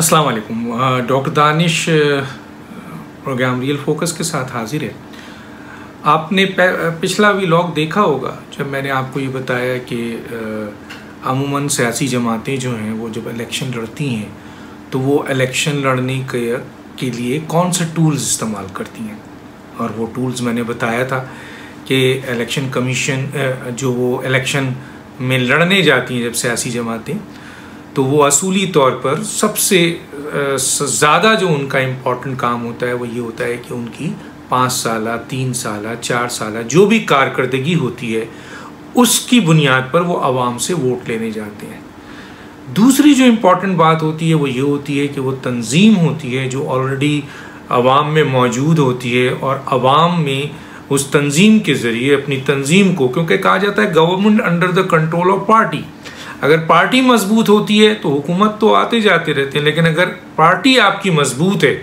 अस्सलाम वालेकुम। Doctor Danish programme real focus के साथ हाजिर है। आपने पिछला व्लॉग देखा होगा जब मैंने आपको ये बताया कि अमूमन सियासी जमातें जो हैं वो जब इलेक्शन लड़ती हैं तो वो इलेक्शन लड़ने के लिए कौन से टूल्स इस्तेमाल करती हैं। और वो टूल्स मैंने बताया था कि इलेक्शन कमीशन जो वो इलेक्शन में लड़ने जाती हैं जब सियासी जमातें, तो वो असूली तौर पर सबसे ज़्यादा जो उनका इम्पोर्टेंट काम होता है वो ये होता है कि उनकी 5 साल, 3 साल, 4 साल जो भी कारकर्दगी होती है उसकी बुनियाद पर वो आवाम से वोट लेने जाते हैं। दूसरी जो इम्पोर्टेंट बात होती है वो ये होती है कि वो तंजीम होती है जो ऑलरेडी आवाम में मौजूद होती है, और आवाम में उस तंजीम के ज़रिए अपनी तंजीम को, क्योंकि कहा जाता है government under the control of party, अगर पार्टी मजबूत होती है तो हुकूमत तो आते जाते रहते हैं, लेकिन अगर पार्टी आपकी मजबूत है,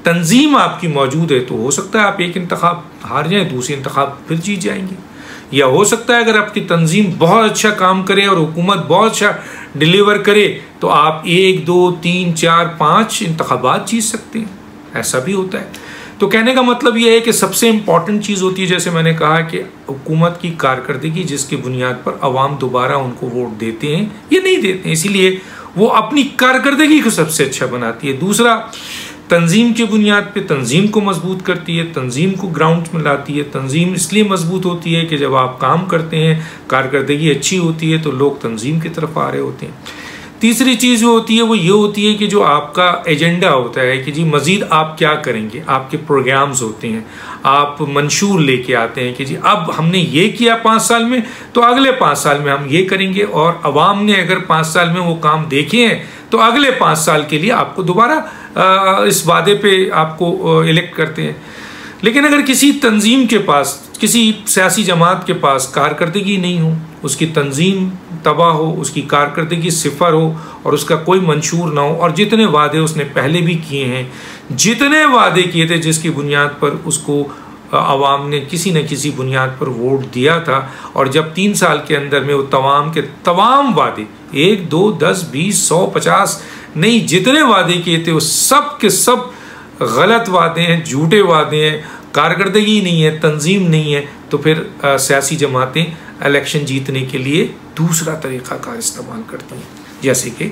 तंजीम आपकी मौजूद है, तो हो सकता है आप एक इंतखाब हार जाएं, दूसरी इंतखाब फिर जीत जाएंगे। या हो सकता है अगर आपकी तंजीम बहुत अच्छा काम करे और हुकूमत बहुत अच्छा डिलीवर करे तो आप 1, 2, 3, 4, 5 इंतखाबात जीत सकते हैं। ऐसा भी होता है। तो कहने का मतलब यह है कि सबसे इम्पॉर्टेंट चीज़ होती है, जैसे मैंने कहा, कि हुकूमत की कारकर्दगी जिसकी बुनियाद पर अवाम दोबारा उनको वोट देते हैं या नहीं देते हैं, इसीलिए वो अपनी कारकर्दगी को सबसे अच्छा बनाती है। दूसरा, तंजीम की बुनियाद पे तंजीम को मजबूत करती है, तंजीम को ग्राउंड में लाती है। तंजीम इसलिए मजबूत होती है कि जब आप काम करते हैं, कारकर्दगी अच्छी होती है, तो लोग तंजीम की तरफ आ रहे होते हैं। तीसरी चीज़ जो होती है वो ये होती है कि जो आपका एजेंडा होता है कि जी मज़ीद आप क्या करेंगे, आपके प्रोग्राम्स होते हैं, आप मंशूर लेके आते हैं कि जी अब हमने ये किया 5 साल में तो अगले 5 साल में हम ये करेंगे, और अवाम ने अगर 5 साल में वो काम देखे हैं तो अगले 5 साल के लिए आपको दोबारा इस वादे पे आपको इलेक्ट करते हैं। लेकिन अगर किसी तंजीम के पास, किसी सियासी जमात के पास कारकर्दगी नहीं हो, उसकी तंजीम तबाह हो, उसकी कारकर्दगी सिफर हो और उसका कोई मंशूर ना हो, और जितने वादे उसने पहले भी किए हैं, जितने वादे किए थे जिसकी बुनियाद पर उसको आवाम ने किसी न किसी बुनियाद पर वोट दिया था, और जब 3 साल के अंदर में वो तमाम के तमाम वादे 1, 2, 10, 20, 100, 50 नहीं, जितने वादे किए थे वो सब के सब गलत वादे हैं, झूठे वादे हैं, कारकर्दगी नहीं है, तंजीम नहीं है, तो फिर सियासी जमातें इलेक्शन जीतने के लिए दूसरा तरीक़ाकार इस्तेमाल करती हैं, जैसे कि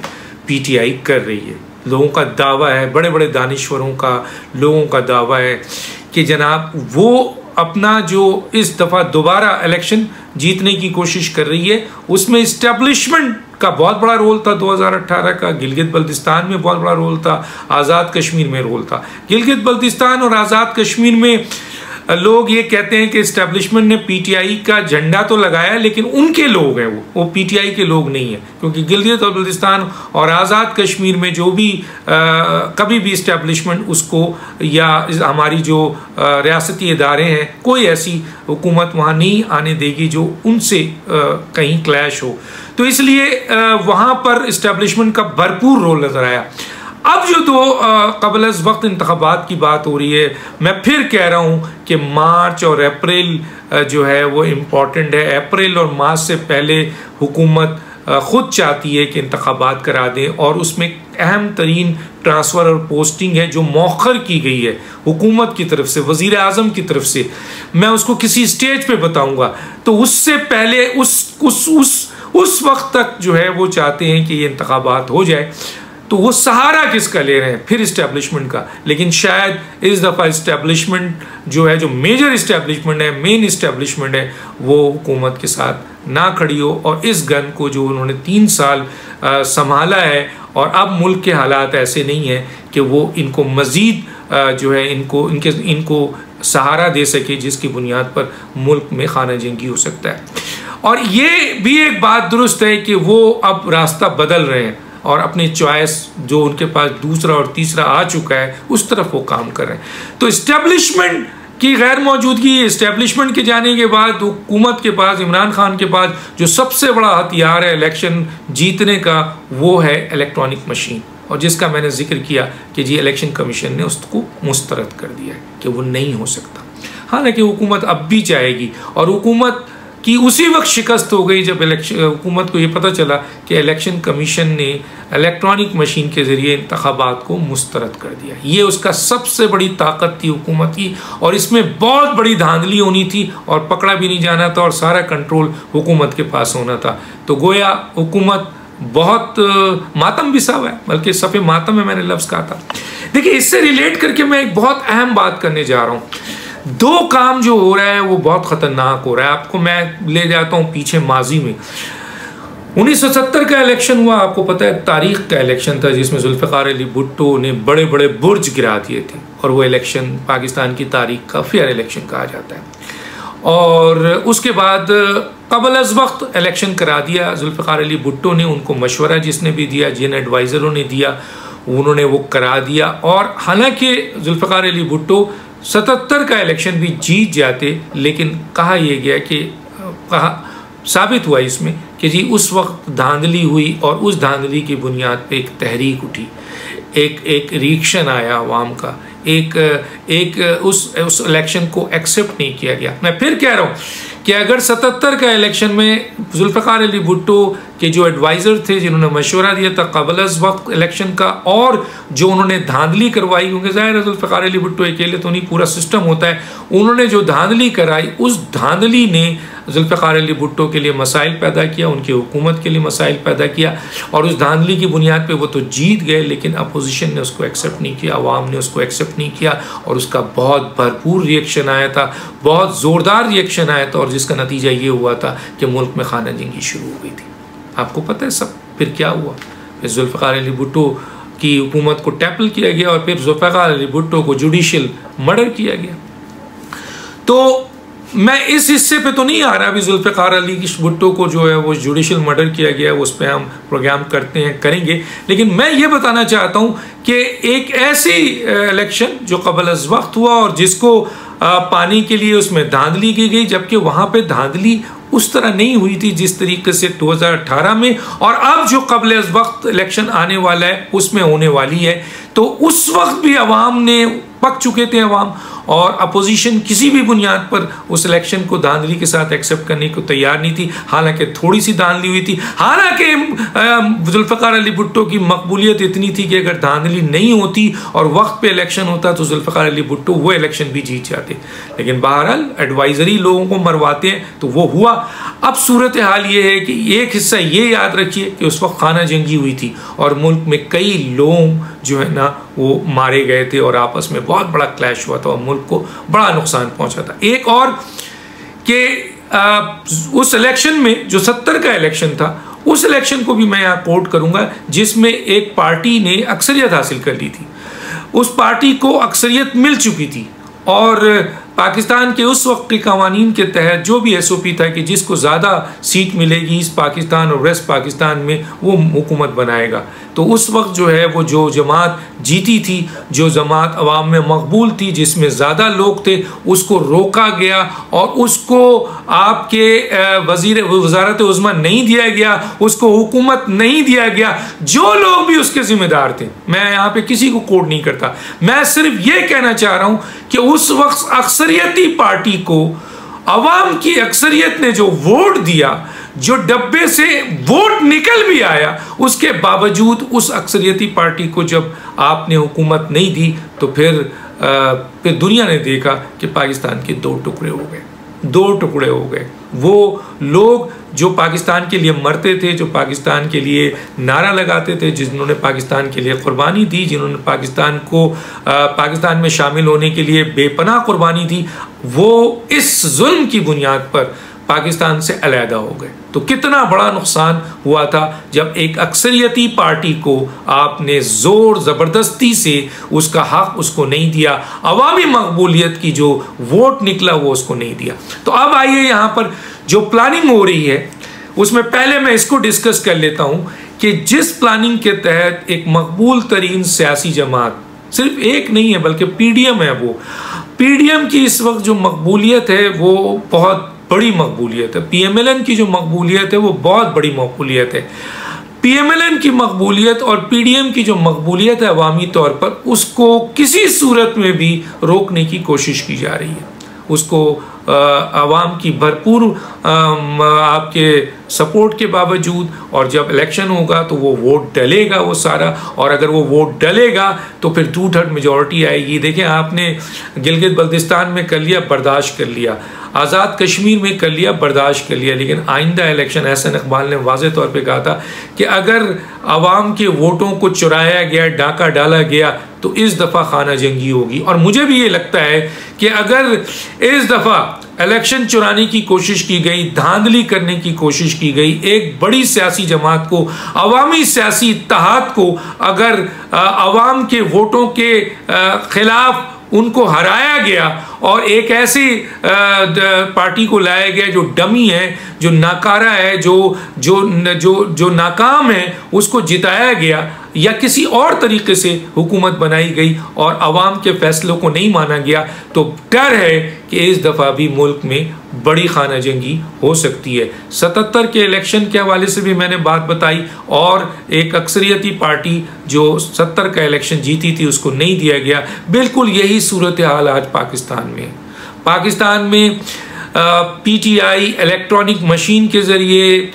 पीटीआई कर रही है। लोगों का दावा है, बड़े बड़े दानिश्वरों का, लोगों का दावा है कि जनाब वो अपना जो इस दफ़ा दोबारा इलेक्शन जीतने की कोशिश कर रही है, उसमें इस्टेब्लिशमेंट का बहुत बड़ा रोल था। 2018 का गिलगित बल्तिस्तान में बहुत बड़ा रोल था, आज़ाद कश्मीर में रोल था। गिलगित बल्तिस्तान और आज़ाद कश्मीर में लोग ये कहते हैं कि इस्टेब्लिशमेंट ने पीटीआई का झंडा तो लगाया, लेकिन उनके लोग हैं वो पीटीआई के लोग नहीं हैं, क्योंकि गिलगित और बल्तिस्तान और आज़ाद कश्मीर में जो भी कभी भी इस्टेब्लिशमेंट उसको, या हमारी जो रियासती इदारे हैं, कोई ऐसी हुकूमत वहाँ नहीं आने देगी जो उनसे कहीं क्लैश हो। तो इसलिए वहाँ पर इस्टेब्लिशमेंट का भरपूर रोल नज़र आया। अब जो दो क़ब्ल अज़ वक्त इंतख़ाबात की बात हो रही है, मैं फिर कह रहा हूँ कि मार्च और अप्रैल जो है वो इम्पॉर्टेंट है। अप्रैल और मार्च से पहले हुकूमत ख़ुद चाहती है कि इंतख़ाबात करा दें, और उसमें अहम तरीन ट्रांसफ़र और पोस्टिंग है जो मौखर की गई है हुकूमत की तरफ से, वज़ीर आज़म की तरफ से। मैं उसको किसी स्टेज पे बताऊँगा। तो उससे पहले उस वक्त तक जो है वो चाहते हैं कि ये इंतख़ाबात हो जाए। तो वो सहारा किसका ले रहे हैं? फिर इस्टेब्लिशमेंट का। लेकिन शायद इस दफ़ा इस्टेब्लिशमेंट जो है, जो मेजर इस्टेब्लिशमेंट है, मेन इस्टेब्लिशमेंट है, वो हुकूमत के साथ ना खड़ी हो, और इस गन को जो उन्होंने 3 साल संभाला है, और अब मुल्क के हालात ऐसे नहीं हैं कि वो इनको मज़ीद जो है इनको सहारा दे सके, जिसकी बुनियाद पर मुल्क में खाना जंगी हो सकता है। और ये भी एक बात दुरुस्त है कि वो अब रास्ता बदल रहे हैं और अपनी चॉइस जो उनके पास दूसरा और तीसरा आ चुका है उस तरफ वो काम कर रहे हैं। तो इस्टेब्लिशमेंट की गैर मौजूदगी, इस्टेब्लिशमेंट के जाने के बाद हुकूमत के पास, इमरान खान के पास जो सबसे बड़ा हथियार है इलेक्शन जीतने का, वो है इलेक्ट्रॉनिक मशीन, और जिसका मैंने जिक्र किया कि जी इलेक्शन कमीशन ने उसको मुस्तरद कर दिया है कि वो नहीं हो सकता। हालांकि हुकूमत अब भी चाहेगी, और हुकूमत कि उसी वक्त शिकस्त हो गई जब हुकूमत को ये पता चला कि इलेक्शन कमीशन ने इलेक्ट्रॉनिक मशीन के ज़रिए इंतखाबात को मुस्तरद कर दिया। ये उसका सबसे बड़ी ताकत थी हुकूमत की, और इसमें बहुत बड़ी धांधली होनी थी और पकड़ा भी नहीं जाना था और सारा कंट्रोल हुकूमत के पास होना था। तो गोया हुकूमत बहुत मातम बिसा हुआ है, बल्कि सफ़े मातम में मैंने लफ्ज़ कहा था। देखिए, इससे रिलेट करके मैं एक बहुत अहम बात करने जा रहा हूँ। दो काम जो हो रहा है वो बहुत ख़तरनाक हो रहा है। आपको मैं ले जाता हूँ पीछे माजी में। 1970 का इलेक्शन हुआ, आपको पता है तारीख का इलेक्शन था, जिसमें जुल्फ़िकार अली भुट्टो ने बड़े बड़े बुर्ज गिरा दिए थे, और वो इलेक्शन पाकिस्तान की तारीख का फेयर इलेक्शन कहा जाता है। और उसके बाद कबल अज़ वक्त इलेक्शन करा दिया जुल्फ़िकार अली भुट्टो ने। उनको मशवरा जिसने भी दिया, जिन एडवाइज़रों ने दिया, उन्होंने वो करा दिया। और हालांकि जुल्फ़िकार अली भुट्टो 77 का इलेक्शन भी जीत जाते, लेकिन कहा यह गया कि साबित हुआ इसमें कि जी उस वक्त धांधली हुई, और उस धांधली की बुनियाद पे एक तहरीक उठी, एक रिएक्शन आया अवाम का, उस इलेक्शन को एक्सेप्ट नहीं किया गया। मैं फिर कह रहा हूँ कि अगर 77 का इलेक्शन में जुल्फ़िकार अली भुट्टो के जो एडवाइज़र थे, जिन्होंने मशवरा दिया था कबल अज़ वक्त इलेक्शन का, और जो उन्होंने धांधली करवाई, क्योंकि ज़ाहिर है जुल्फ़िकार अली भुट्टो अकेले तो नहीं, पूरा सिस्टम होता है, उन्होंने जो धांधली कराई, उस धांधली ने जुल्फ़िकार अली भुट्टो के लिए मसाइल पैदा किया, उनकी हुकूमत के लिए मसाइल पैदा किया। और उस धांधली की बुनियाद पे वो तो जीत गए, लेकिन अपोजिशन ने उसको एक्सेप्ट नहीं किया, अवाम ने उसको एक्सेप्ट नहीं किया, और उसका बहुत भरपूर रिएक्शन आया था, बहुत ज़ोरदार रिएक्शन आया था, और जिसका नतीजा ये हुआ था कि मुल्क में खाना जंगी शुरू हो गई थी। आपको पता है सब फिर क्या हुआ। फिर जुल्फ़िकार अली भुट्टो की हुकूमत को टैकल किया गया, और फिर जुल्फ़िकार अली भुट्टो को जुडिशल मर्डर किया गया। तो मैं इस हिस्से पे तो नहीं आ रहा अभी, जुल्फ़िकार अली भुट्टो को जो है वो जुडिशल मर्डर किया गया, उस पर हम प्रोग्राम करेंगे। लेकिन मैं ये बताना चाहता हूँ कि एक ऐसी इलेक्शन जो कबल अज़ वक्त हुआ, और जिसको पाने के लिए उसमें धांधली की गई, जबकि वहाँ पे धांधली उस तरह नहीं हुई थी जिस तरीके से 2018 में, और अब जो कबल अज़ वक्त इलेक्शन आने वाला है उसमें होने वाली है। तो उस वक्त भी अवाम ने पक चुके थे अवाम, और अपोजिशन किसी भी बुनियाद पर उस इलेक्शन को धांधली के साथ एक्सेप्ट करने को तैयार नहीं थी। हालांकि थोड़ी सी धांधली हुई थी, हालांकि जुल्फ़िकार अली भुट्टो की मकबूलियत इतनी थी कि अगर धांधली नहीं होती और वक्त पे इलेक्शन होता तो जुल्फ़िकार अली भुट्टो वो इलेक्शन भी जीत जाते। लेकिन बहरहाल एडवाइजरी लोगों को मरवाते हैं, तो वो हुआ। अब सूरत हाल ये है कि एक हिस्सा ये याद रखिए कि उस वक्त खाना जंगी हुई थी, और मुल्क में कई लोग जो है ना वो मारे गए थे, और आपस में बहुत बड़ा क्लैश हुआ था, और मुल्क को बड़ा नुकसान पहुंचा था। एक और कि उस इलेक्शन में जो 70 का इलेक्शन था, उस इलेक्शन को भी मैं यहाँ कोट करूंगा, जिसमें एक पार्टी ने अक्सरियत हासिल कर ली थी। उस पार्टी को अक्सरियत मिल चुकी थी, और पाकिस्तान के उस वक्त के कवानीन के तहत जो भी SOP था कि जिसको ज़्यादा सीट मिलेगी ईस्ट पाकिस्तान और वेस्ट पाकिस्तान में, वो हुकूमत बनाएगा। तो उस वक्त जो है वो जो जमात जीती थी, जो जमात अवाम में मकबूल थी, जिसमें ज़्यादा लोग थे, उसको रोका गया, और उसको आपके वज़ारत उज़्मा नहीं दिया गया, उसको हुकूमत नहीं दिया गया। जो लोग भी उसके ज़िम्मेदार थे, मैं यहाँ पे किसी को कोड नहीं करता, मैं सिर्फ ये कहना चाह रहा हूँ कि उस वक्त अक्सरियती पार्टी को अवाम की अक्सरियत ने जो वोट दिया, जो डब्बे से वोट निकल भी आया, उसके बावजूद उस अक्सरियती पार्टी को जब आपने हुकूमत नहीं दी, तो फिर दुनिया ने देखा कि पाकिस्तान के दो टुकड़े हो गए। वो लोग जो पाकिस्तान के लिए मरते थे, जो पाकिस्तान के लिए नारा लगाते थे, जिन्होंने पाकिस्तान के लिए कुर्बानी दी, जिन्होंने पाकिस्तान में शामिल होने के लिए बेपनाह कुर्बानी दी, वो इस जुल्म की बुनियाद पर पाकिस्तान से अलहदा हो गए। तो कितना बड़ा नुकसान हुआ था जब एक अक्सरियती पार्टी को आपने जोर ज़बरदस्ती से उसका हक उसको नहीं दिया, अवामी मकबूलियत की जो वोट निकला वो उसको नहीं दिया। तो अब आइए यहाँ पर जो प्लानिंग हो रही है उसमें पहले मैं इसको डिस्कस कर लेता हूँ कि जिस प्लानिंग के तहत एक मकबूल तरीन सियासी जमात, सिर्फ एक नहीं है बल्कि PDM है, वो PDM की इस वक्त जो मकबूलियत है वो बहुत बड़ी मकबूलियत है। PMLN की जो मकबूलियत है वो बहुत बड़ी मकबूलियत है। PMLN की मकबूलियत और PDM की जो मकबूलियत है अवामी तौर पर, उसको किसी सूरत में भी रोकने की कोशिश की जा रही है, उसको आवाम की भरपूर आपके सपोर्ट के बावजूद, और जब इलेक्शन होगा तो वो वोट डलेगा वो सारा, और अगर वो वोट डलेगा तो फिर 2/3 मेजॉरिटी आएगी। देखें, आपने गिलगित बल्तिस्तान में कर लिया, बर्दाश्त कर लिया, आज़ाद कश्मीर में कर लिया, बर्दाश्त कर लिया, लेकिन आइंदा इलेक्शन एहसन इकबाल ने वाज़े तौर पे कहा था कि अगर आवाम के वोटों को चुराया गया, डाका डाला गया, तो इस दफ़ा खाना जंगी होगी। और मुझे भी ये लगता है कि अगर इस दफ़ा इलेक्शन चुराने की कोशिश की गई, धांधली करने की कोशिश की गई, एक बड़ी सियासी जमात को, अवामी सियासी इत्तेहाद को अगर अवाम के वोटों के खिलाफ उनको हराया गया और एक ऐसी पार्टी को लाया गया जो डमी है, जो नाकारा है, जो नाकाम है, उसको जिताया गया, या किसी और तरीके से हुकूमत बनाई गई और आवाम के फैसलों को नहीं माना गया, तो डर है कि इस दफ़ा भी मुल्क में बड़ी खाना जंगी हो सकती है। 77 के इलेक्शन के हवाले से भी मैंने बात बताई, और एक अक्सरियती पार्टी जो 70 का इलेक्शन जीती थी उसको नहीं दिया गया। बिल्कुल यही सूरत हाल आज पाकिस्तान में PTI इलेक्ट्रॉनिक मशीन के ज़रिए,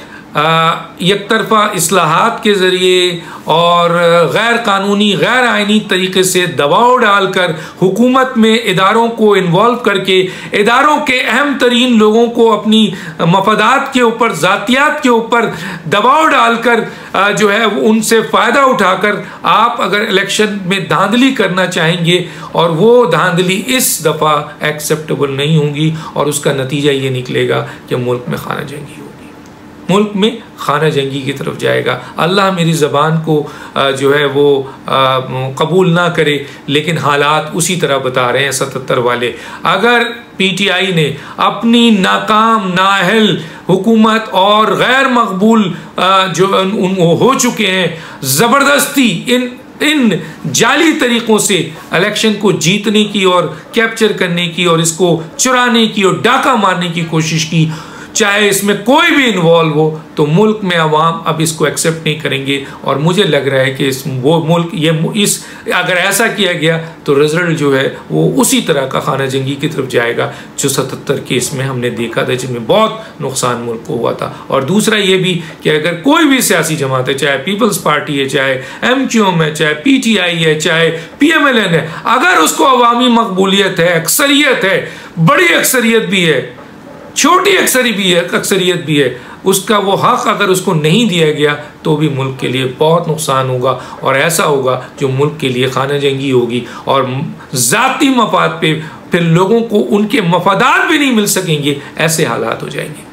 एक तरफा इस्लाहात के ज़रिए और गैर कानूनी, गैर आइनी तरीके से दबाव डालकर हुकूमत में इदारों को इन्वॉल्व करके, इदारों के अहम तरीन लोगों को अपनी मफादात के ऊपर, ज़ातियात के ऊपर दबाव डालकर जो है उनसे फ़ायदा उठाकर आप अगर इलेक्शन में धांधली करना चाहेंगे, और वो धांधली इस दफ़ा एक्सेप्टेबल नहीं होगी, और उसका नतीजा ये निकलेगा कि मुल्क में खाना जंगी होगी, मुल्क में खाना जंगी की तरफ जाएगा। अल्लाह मेरी ज़बान को जो है वो कबूल ना करे, लेकिन हालात उसी तरह बता रहे हैं 77 वाले। अगर PTI ने अपनी नाकाम, नाअहल हुकूमत और गैर मकबूल जो हो चुके हैं, ज़बरदस्ती इन जाली तरीक़ों से इलेक्शन को जीतने की और कैप्चर करने की और इसको चुराने की और डाका मारने की कोशिश की, चाहे इसमें कोई भी इन्वॉल्व हो, तो मुल्क में अवाम अब इसको एक्सेप्ट नहीं करेंगे। और मुझे लग रहा है कि अगर ऐसा किया गया तो रिजल्ट जो है वो उसी तरह का खाना जंगी की तरफ जाएगा जो 77 केस में हमने देखा था, जिसमें बहुत नुकसान मुल्क को हुआ था। और दूसरा ये भी कि अगर कोई भी सियासी जमात है, चाहे पीपल्स पार्टी है, चाहे MQM है, चाहे PTI है, चाहे PMLN है, अगर उसको अवामी मकबूलियत है, अक्सरियत है, बड़ी अक्सरियत भी है, छोटी अक्सरियत भी है, उसका वो हक अगर उसको नहीं दिया गया तो भी मुल्क के लिए बहुत नुकसान होगा, और ऐसा होगा जो मुल्क के लिए खाना जंगी होगी, और ज़ाती मफाद पे फिर लोगों को उनके मफादात भी नहीं मिल सकेंगे, ऐसे हालात हो जाएंगे।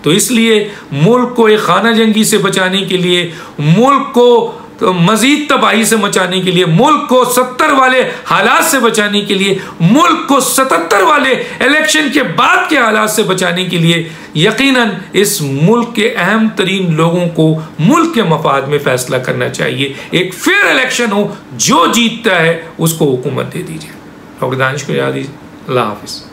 तो इसलिए मुल्क को एक खाना जंगी से बचाने के लिए, मुल्क को तो मजीद तबाही से मचाने के लिए, मुल्क को 70 वाले हालात से बचाने के लिए, मुल्क को 77 वाले इलेक्शन के बाद के हालात से बचाने के लिए, यकीनन इस मुल्क के अहम तरीन लोगों को मुल्क के मफाद में फैसला करना चाहिए। एक फेयर इलेक्शन हो, जो जीतता है उसको हुकूमत दे दीजिए। डॉक्टर दानिश को याद दीजिए। अल्लाह हाफिज़।